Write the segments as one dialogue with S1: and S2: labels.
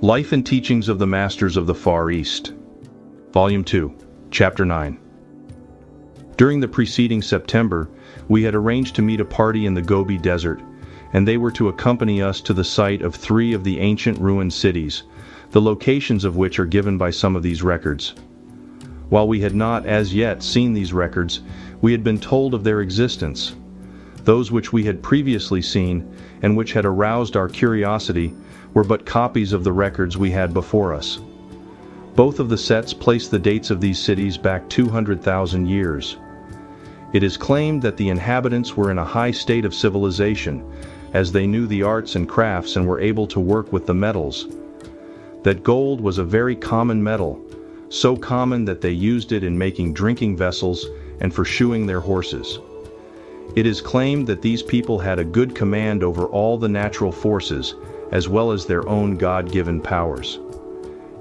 S1: Life and Teachings of the Masters of the Far East. Volume 2, Chapter 9. During the preceding September, we had arranged to meet a party in the Gobi Desert, and they were to accompany us to the site of 3 of the ancient ruined cities, the locations of which are given by some of these records. While we had not as yet seen these records, we had been told of their existence. Those which we had previously seen, and which had aroused our curiosity, were but copies of the records we had before us. Both of the sets place the dates of these cities back 200,000 years. It is claimed that the inhabitants were in a high state of civilization, as they knew the arts and crafts and were able to work with the metals. That gold was a very common metal, so common that they used it in making drinking vessels and for shoeing their horses. It is claimed that these people had a good command over all the natural forces, as well as their own God-given powers.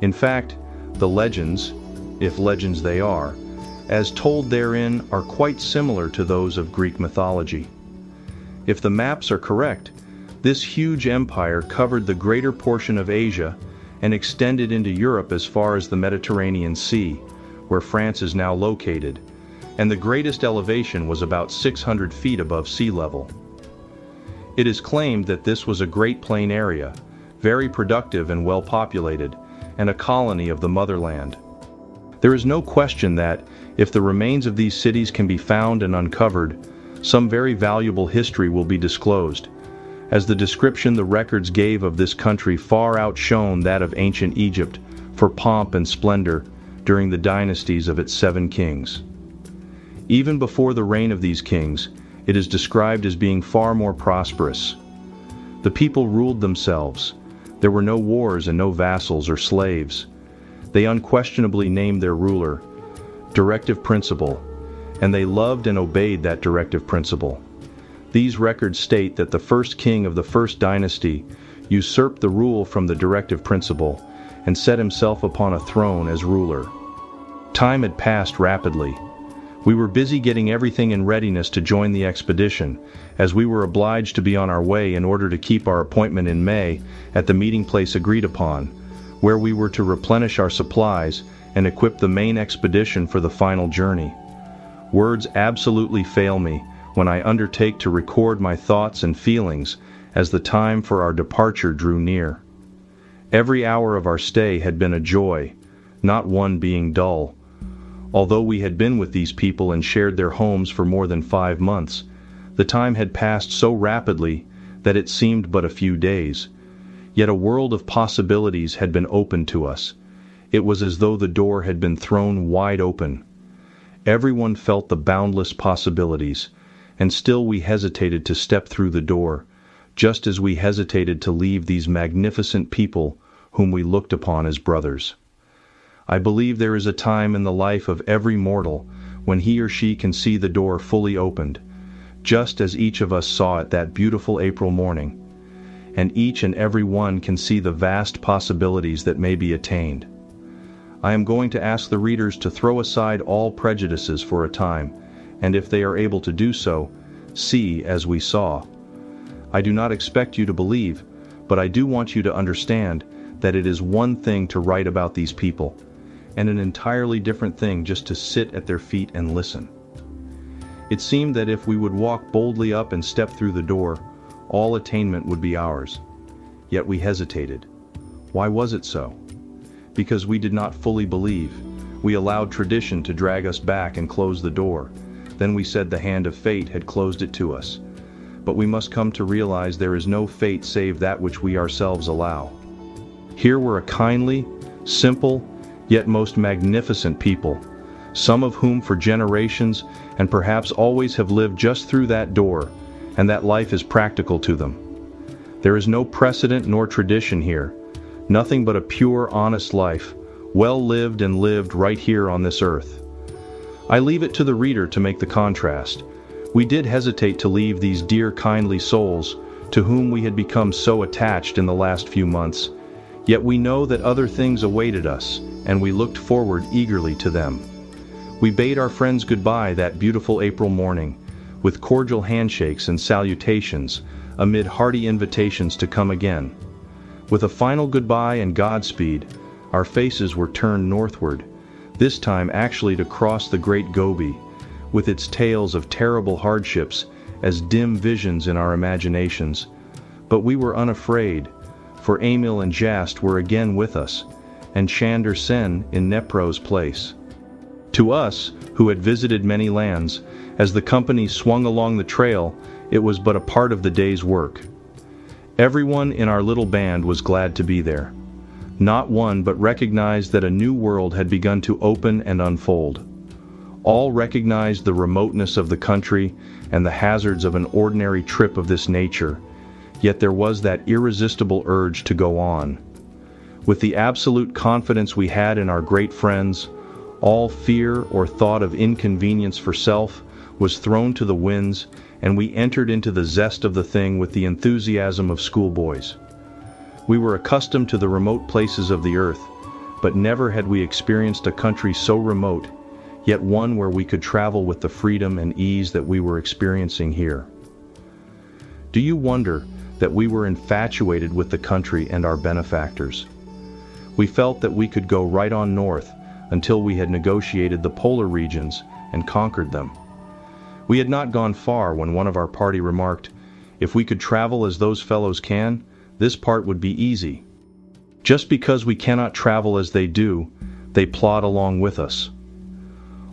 S1: In fact, the legends, if legends they are, as told therein are quite similar to those of Greek mythology. If the maps are correct, this huge empire covered the greater portion of Asia and extended into Europe as far as the Mediterranean Sea, where France is now located, and the greatest elevation was about 600 feet above sea level. It is claimed that this was a great plain area, very productive and well populated, and a colony of the motherland. There is no question that, if the remains of these cities can be found and uncovered, some very valuable history will be disclosed, as the description the records gave of this country far outshone that of ancient Egypt for pomp and splendor during the dynasties of its 7 kings. Even before the reign of these kings, it is described as being far more prosperous. The people ruled themselves. There were no wars and no vassals or slaves. They unquestionably named their ruler, directive principle, and they loved and obeyed that directive principle. These records state that the first king of the first dynasty usurped the rule from the directive principle and set himself upon a throne as ruler. Time had passed rapidly. We were busy getting everything in readiness to join the expedition, as we were obliged to be on our way in order to keep our appointment in May at the meeting place agreed upon, where we were to replenish our supplies and equip the main expedition for the final journey. Words absolutely fail me when I undertake to record my thoughts and feelings as the time for our departure drew near. Every hour of our stay had been a joy, not one being dull. Although we had been with these people and shared their homes for more than 5 months, the time had passed so rapidly that it seemed but a few days. Yet a world of possibilities had been opened to us. It was as though the door had been thrown wide open. Everyone felt the boundless possibilities, and still we hesitated to step through the door, just as we hesitated to leave these magnificent people whom we looked upon as brothers. I believe there is a time in the life of every mortal when he or she can see the door fully opened, just as each of us saw it that beautiful April morning, and each and every one can see the vast possibilities that may be attained. I am going to ask the readers to throw aside all prejudices for a time, and if they are able to do so, see as we saw. I do not expect you to believe, but I do want you to understand that it is one thing to write about these people, and an entirely different thing just to sit at their feet and listen. It seemed that if we would walk boldly up and step through the door, all attainment would be ours. Yet we hesitated. Why was it so? Because we did not fully believe. We allowed tradition to drag us back and close the door. Then we said the hand of fate had closed it to us. But we must come to realize there is no fate save that which we ourselves allow. Here were a kindly, simple, yet most magnificent people, some of whom for generations and perhaps always have lived just through that door, and that life is practical to them. There is no precedent nor tradition here, nothing but a pure, honest life, well lived and lived right here on this earth. I leave it to the reader to make the contrast. We did hesitate to leave these dear kindly souls, to whom we had become so attached in the last few months, yet we know that other things awaited us, and we looked forward eagerly to them. We bade our friends goodbye that beautiful April morning, with cordial handshakes and salutations, amid hearty invitations to come again. With a final goodbye and Godspeed, our faces were turned northward, this time actually to cross the Great Gobi, with its tales of terrible hardships as dim visions in our imaginations. But we were unafraid, for Emil and Jast were again with us, and Chander Sen in Nepro's place. To us, who had visited many lands, as the company swung along the trail, it was but a part of the day's work. Everyone in our little band was glad to be there. Not one but recognized that a new world had begun to open and unfold. All recognized the remoteness of the country and the hazards of an ordinary trip of this nature, yet there was that irresistible urge to go on. With the absolute confidence we had in our great friends, all fear or thought of inconvenience for self was thrown to the winds, and we entered into the zest of the thing with the enthusiasm of schoolboys. We were accustomed to the remote places of the earth, but never had we experienced a country so remote, yet one where we could travel with the freedom and ease that we were experiencing here. Do you wonder that we were infatuated with the country and our benefactors? We felt that we could go right on north until we had negotiated the polar regions and conquered them. We had not gone far when one of our party remarked, "If we could travel as those fellows can, this part would be easy." Just because we cannot travel as they do, they plod along with us.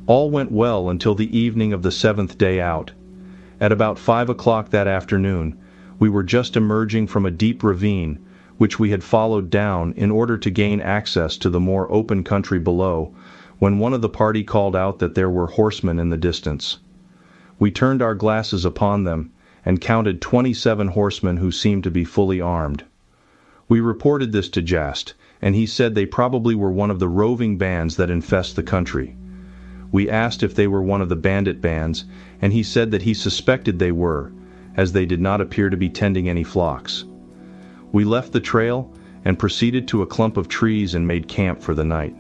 S1: All went well until the evening of the 7th day out. At about 5 o'clock that afternoon, we were just emerging from a deep ravine, which we had followed down in order to gain access to the more open country below, when one of the party called out that there were horsemen in the distance. We turned our glasses upon them, and counted 27 horsemen who seemed to be fully armed. We reported this to Jast, and he said they probably were one of the roving bands that infest the country. We asked if they were one of the bandit bands, and he said that he suspected they were, as they did not appear to be tending any flocks. We left the trail and proceeded to a clump of trees and made camp for the night.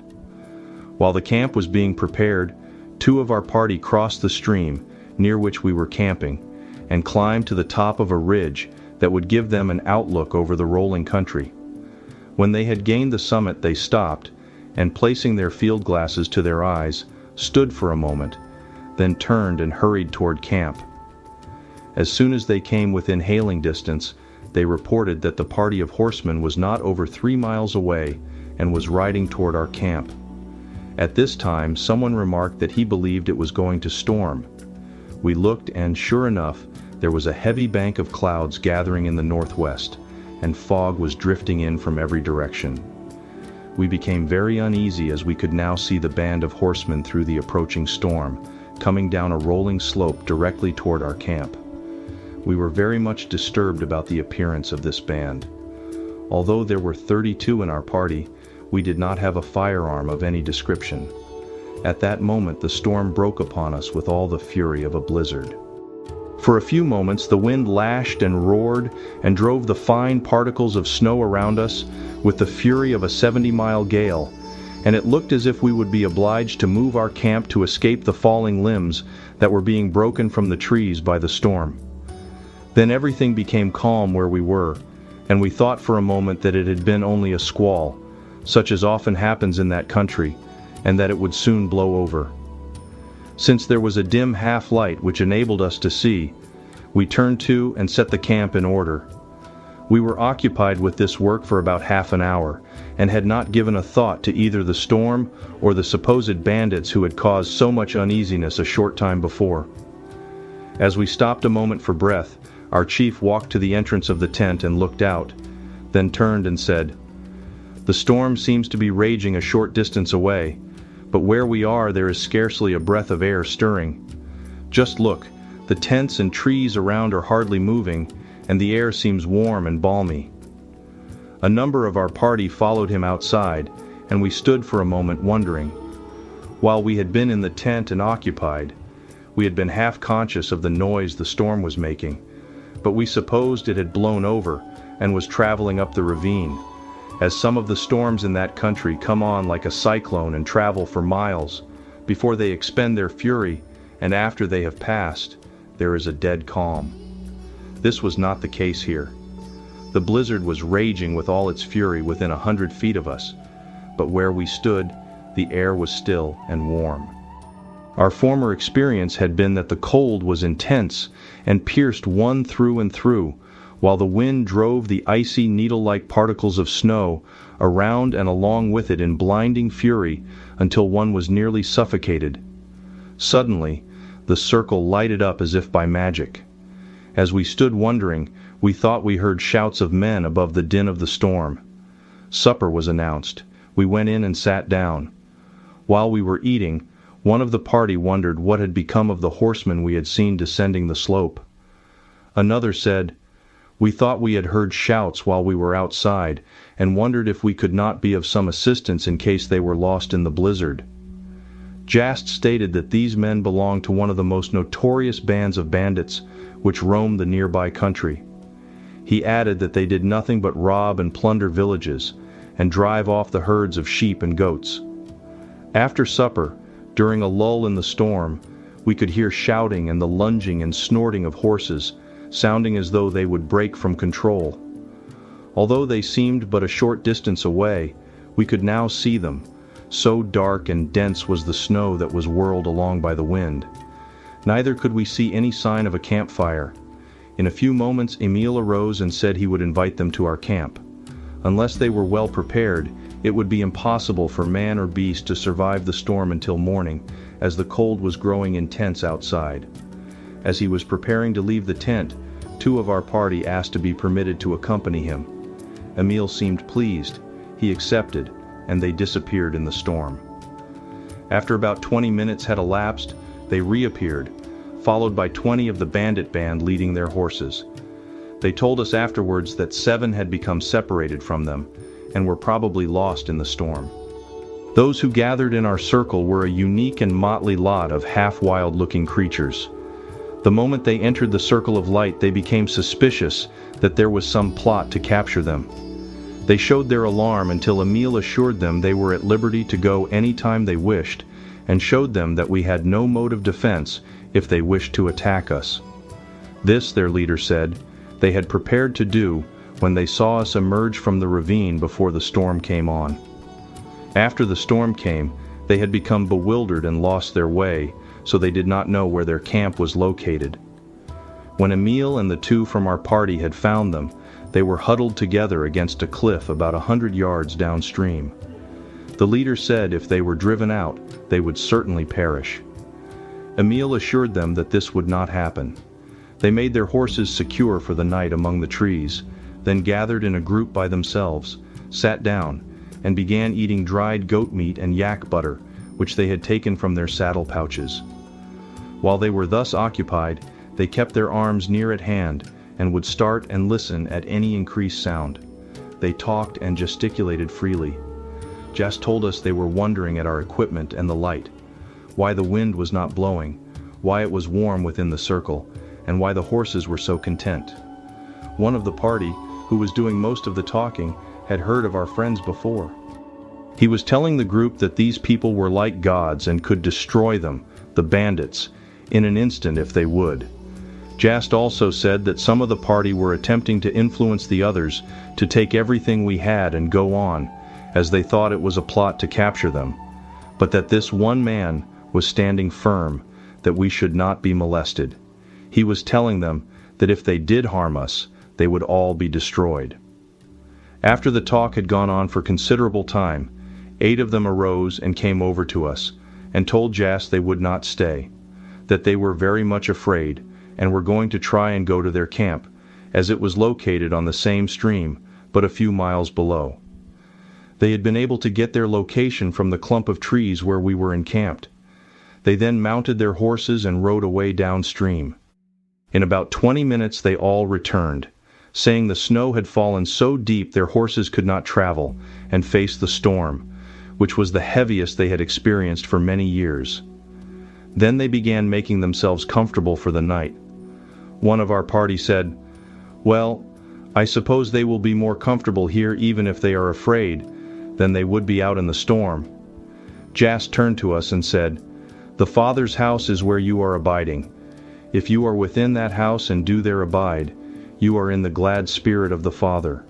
S1: While the camp was being prepared, 2 of our party crossed the stream, near which we were camping, and climbed to the top of a ridge that would give them an outlook over the rolling country. When they had gained the summit, they stopped, and placing their field glasses to their eyes, stood for a moment, then turned and hurried toward camp. As soon as they came within hailing distance, they reported that the party of horsemen was not over 3 miles away and was riding toward our camp. At this time, someone remarked that he believed it was going to storm. We looked, and sure enough, there was a heavy bank of clouds gathering in the northwest, and fog was drifting in from every direction. We became very uneasy as we could now see the band of horsemen through the approaching storm, coming down a rolling slope directly toward our camp. We were very much disturbed about the appearance of this band. Although there were 32 in our party, we did not have a firearm of any description. At that moment the storm broke upon us with all the fury of a blizzard. For a few moments the wind lashed and roared and drove the fine particles of snow around us with the fury of a 70-mile gale, and it looked as if we would be obliged to move our camp to escape the falling limbs that were being broken from the trees by the storm. Then everything became calm where we were, and we thought for a moment that it had been only a squall, such as often happens in that country, and that it would soon blow over. Since there was a dim half-light which enabled us to see, we turned to and set the camp in order. We were occupied with this work for about half an hour, and had not given a thought to either the storm or the supposed bandits who had caused so much uneasiness a short time before. As we stopped a moment for breath, our chief walked to the entrance of the tent and looked out, then turned and said, "The storm seems to be raging a short distance away, but where we are there is scarcely a breath of air stirring. Just look, the tents and trees around are hardly moving, and the air seems warm and balmy." A number of our party followed him outside, and we stood for a moment wondering. While we had been in the tent and occupied, we had been half conscious of the noise the storm was making, but we supposed it had blown over and was traveling up the ravine, as some of the storms in that country come on like a cyclone and travel for miles before they expend their fury, and after they have passed, there is a dead calm. This was not the case here. The blizzard was raging with all its fury within 100 feet of us, but where we stood, the air was still and warm. Our former experience had been that the cold was intense and pierced one through and through, while the wind drove the icy needle-like particles of snow around and along with it in blinding fury until one was nearly suffocated. Suddenly, the circle lighted up as if by magic. As we stood wondering, we thought we heard shouts of men above the din of the storm. Supper was announced. We went in and sat down. While we were eating, one of the party wondered what had become of the horsemen we had seen descending the slope. Another said, "We thought we had heard shouts while we were outside, and wondered if we could not be of some assistance in case they were lost in the blizzard." Jast stated that these men belonged to one of the most notorious bands of bandits which roamed the nearby country. He added that they did nothing but rob and plunder villages, and drive off the herds of sheep and goats. After supper, during a lull in the storm, we could hear shouting and the lunging and snorting of horses, sounding as though they would break from control. Although they seemed but a short distance away, we could now see them, so dark and dense was the snow that was whirled along by the wind. Neither could we see any sign of a campfire. In a few moments Emil arose and said he would invite them to our camp. Unless they were well prepared, it would be impossible for man or beast to survive the storm until morning, as the cold was growing intense outside. As he was preparing to leave the tent, two of our party asked to be permitted to accompany him. Emil seemed pleased. He accepted, and they disappeared in the storm. After about 20 minutes had elapsed, they reappeared, followed by 20 of the bandit band leading their horses. They told us afterwards that 7 had become separated from them, and were probably lost in the storm. Those who gathered in our circle were a unique and motley lot of half-wild-looking creatures. The moment they entered the circle of light, they became suspicious that there was some plot to capture them. They showed their alarm until Emil assured them they were at liberty to go any time they wished, and showed them that we had no mode of defense if they wished to attack us. This, their leader said, they had prepared to do when they saw us emerge from the ravine before the storm came on. After the storm came, they had become bewildered and lost their way, so they did not know where their camp was located. When Emil and the 2 from our party had found them, they were huddled together against a cliff about 100 yards downstream. The leader said if they were driven out, they would certainly perish. Emil assured them that this would not happen. They made their horses secure for the night among the trees, then gathered in a group by themselves, sat down, and began eating dried goat meat and yak butter, which they had taken from their saddle pouches. While they were thus occupied, they kept their arms near at hand, and would start and listen at any increased sound. They talked and gesticulated freely. Jess told us they were wondering at our equipment and the light, why the wind was not blowing, why it was warm within the circle, and why the horses were so content. One of the party, who was doing most of the talking, had heard of our friends before. He was telling the group that these people were like gods and could destroy them, the bandits, in an instant if they would. Jast also said that some of the party were attempting to influence the others to take everything we had and go on, as they thought it was a plot to capture them, but that this one man was standing firm, that we should not be molested. He was telling them that if they did harm us, they would all be destroyed. After the talk had gone on for considerable time, 8 of them arose and came over to us, and told Jas they would not stay, that they were very much afraid, and were going to try and go to their camp, as it was located on the same stream, but a few miles below. They had been able to get their location from the clump of trees where we were encamped. They then mounted their horses and rode away downstream. In about 20 minutes they all returned, saying the snow had fallen so deep their horses could not travel, and faced the storm, which was the heaviest they had experienced for many years. Then they began making themselves comfortable for the night. One of our party said, "Well, I suppose they will be more comfortable here even if they are afraid than they would be out in the storm." Jas turned to us and said, "The Father's house is where you are abiding. If you are within that house and do there abide, You are in the glad spirit of the Father.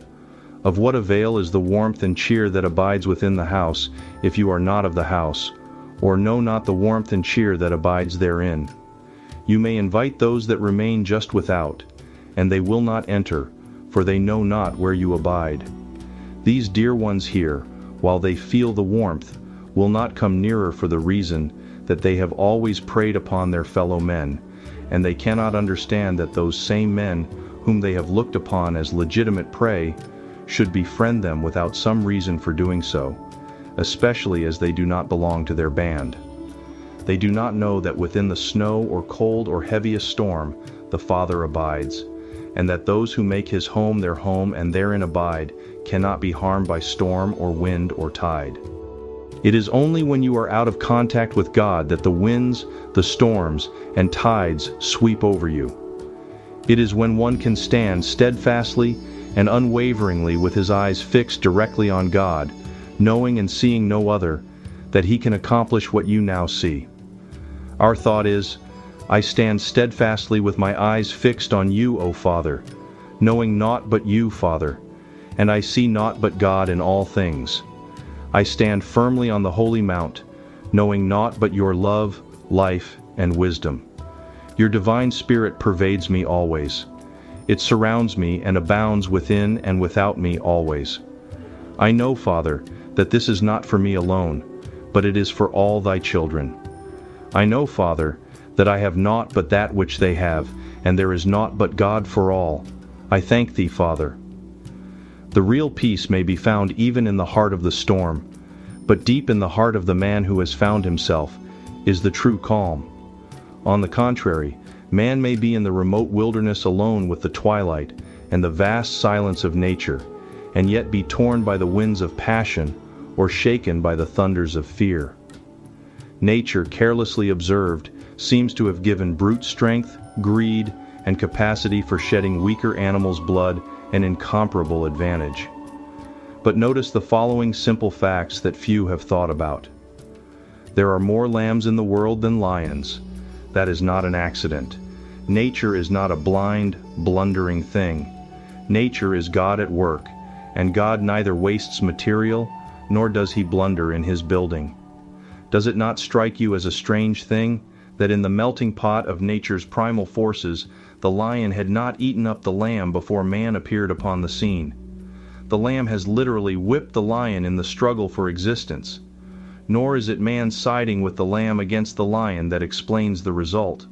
S1: Of what avail is the warmth and cheer that abides within the house, if you are not of the house, or know not the warmth and cheer that abides therein? You may invite those that remain just without, and they will not enter, for they know not where you abide. These dear ones here, while they feel the warmth, will not come nearer for the reason that they have always preyed upon their fellow men, and they cannot understand that those same men whom they have looked upon as legitimate prey should befriend them without some reason for doing so, especially as they do not belong to their band. They do not know that within the snow or cold or heaviest storm the Father abides, and that those who make his home their home and therein abide cannot be harmed by storm or wind or tide. It is only when you are out of contact with God that the winds, the storms, and tides sweep over you. It is when one can stand steadfastly and unwaveringly with his eyes fixed directly on God, knowing and seeing no other, that he can accomplish what you now see. Our thought is, I stand steadfastly with my eyes fixed on you, O Father, knowing naught but you, Father, and I see naught but God in all things. I stand firmly on the holy mount, knowing naught but your love, life, and wisdom. Your divine spirit pervades me always. It surrounds me and abounds within and without me always. I know, Father, that this is not for me alone, but it is for all thy children. I know, Father, that I have naught but that which they have, and there is naught but God for all. I thank thee, Father. The real peace may be found even in the heart of the storm, but deep in the heart of the man who has found himself is the true calm. On the contrary, man may be in the remote wilderness alone with the twilight and the vast silence of nature, and yet be torn by the winds of passion or shaken by the thunders of fear. Nature, carelessly observed, seems to have given brute strength, greed, and capacity for shedding weaker animals' blood an incomparable advantage. But notice the following simple facts that few have thought about. There are more lambs in the world than lions. That is not an accident. Nature is not a blind, blundering thing. Nature is God at work, and God neither wastes material, nor does he blunder in his building. Does it not strike you as a strange thing that in the melting pot of nature's primal forces, the lion had not eaten up the lamb before man appeared upon the scene? The lamb has literally whipped the lion in the struggle for existence. Nor is it man siding with the lamb against the lion that explains the result.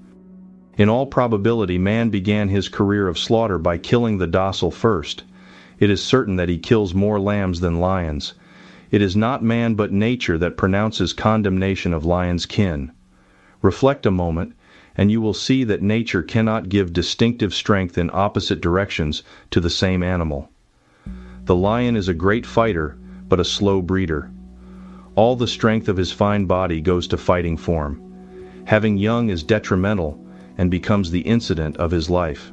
S1: In all probability, man began his career of slaughter by killing the docile first. It is certain that he kills more lambs than lions. It is not man but nature that pronounces condemnation of lion's kin. Reflect a moment, and you will see that nature cannot give distinctive strength in opposite directions to the same animal. The lion is a great fighter, but a slow breeder. All the strength of his fine body goes to fighting form. Having young is detrimental and becomes the incident of his life.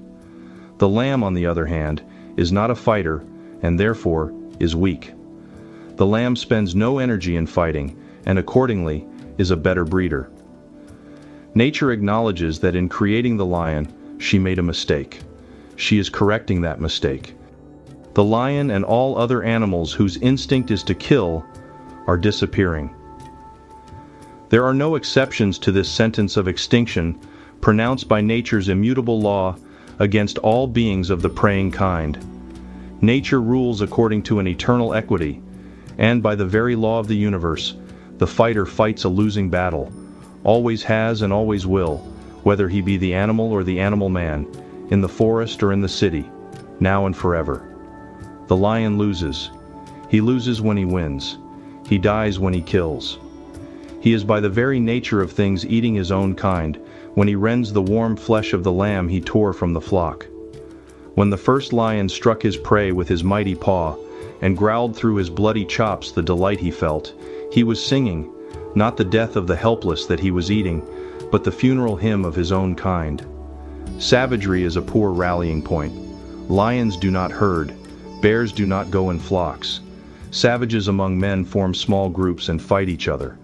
S1: The lamb, on the other hand, is not a fighter and therefore is weak. The lamb spends no energy in fighting and accordingly is a better breeder. Nature acknowledges that in creating the lion, she made a mistake. She is correcting that mistake. The lion and all other animals whose instinct is to kill are disappearing. There are no exceptions to this sentence of extinction pronounced by nature's immutable law against all beings of the preying kind. Nature rules according to an eternal equity, and by the very law of the universe, the fighter fights a losing battle, always has and always will, whether he be the animal or the animal man, in the forest or in the city, now and forever. The lion loses. He loses when he wins. He dies when he kills. He is by the very nature of things eating his own kind, when he rends the warm flesh of the lamb he tore from the flock. When the first lion struck his prey with his mighty paw, and growled through his bloody chops the delight he felt, he was singing, not the death of the helpless that he was eating, but the funeral hymn of his own kind. Savagery is a poor rallying point. Lions do not herd. Bears do not go in flocks. Savages among men form small groups and fight each other.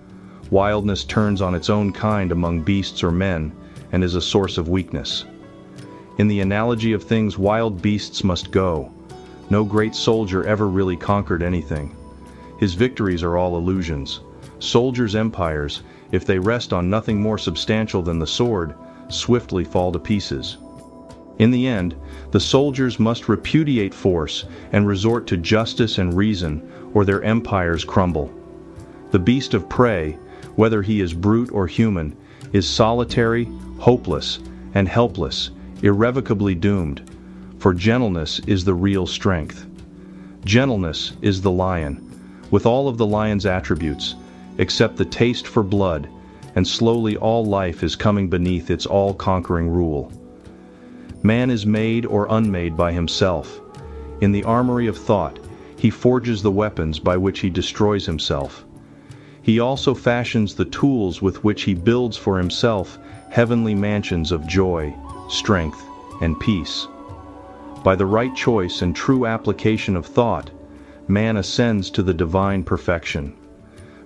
S1: Wildness turns on its own kind among beasts or men, and is a source of weakness. In the analogy of things, wild beasts must go. No great soldier ever really conquered anything. His victories are all illusions. Soldiers' empires, if they rest on nothing more substantial than the sword, swiftly fall to pieces. In the end, the soldiers must repudiate force and resort to justice and reason, or their empires crumble. The beast of prey, whether he is brute or human, is solitary, hopeless, and helpless, irrevocably doomed, for gentleness is the real strength. Gentleness is the lion, with all of the lion's attributes, except the taste for blood, and slowly all life is coming beneath its all-conquering rule. Man is made or unmade by himself. In the armory of thought, he forges the weapons by which he destroys himself. He also fashions the tools with which he builds for himself heavenly mansions of joy, strength, and peace. By the right choice and true application of thought, man ascends to the divine perfection.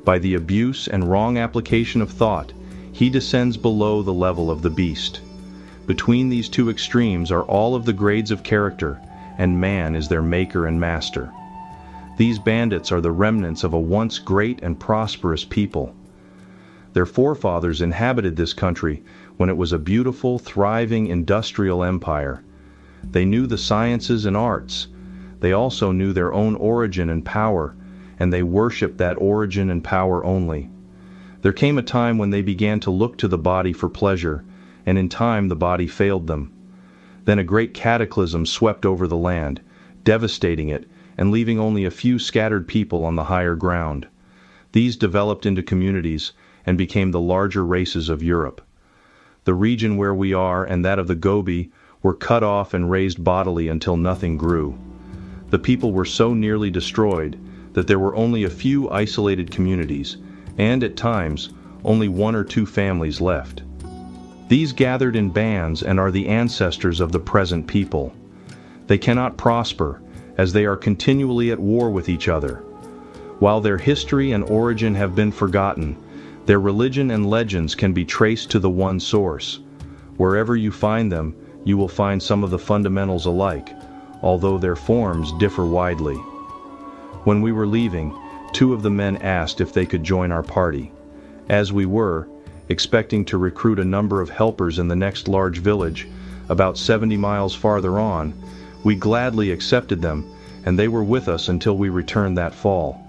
S1: By the abuse and wrong application of thought, he descends below the level of the beast. Between these two extremes are all of the grades of character, and man is their maker and master. These bandits are the remnants of a once great and prosperous people. Their forefathers inhabited this country when it was a beautiful, thriving industrial empire. They knew the sciences and arts. They also knew their own origin and power, and they worshipped that origin and power only. There came a time when they began to look to the body for pleasure, and in time the body failed them. Then a great cataclysm swept over the land, devastating it and leaving only a few scattered people on the higher ground. These developed into communities and became the larger races of Europe. The region where we are and that of the Gobi were cut off and raised bodily until nothing grew. The people were so nearly destroyed that there were only a few isolated communities, and at times, only 1 or 2 families left. These gathered in bands and are the ancestors of the present people. They cannot prosper, as they are continually at war with each other. While their history and origin have been forgotten, their religion and legends can be traced to the one source. Wherever you find them, you will find some of the fundamentals alike, although their forms differ widely. When we were leaving, 2 of the men asked if they could join our party. As we were, expecting to recruit a number of helpers in the next large village, about 70 miles farther on, we gladly accepted them, and they were with us until we returned that fall.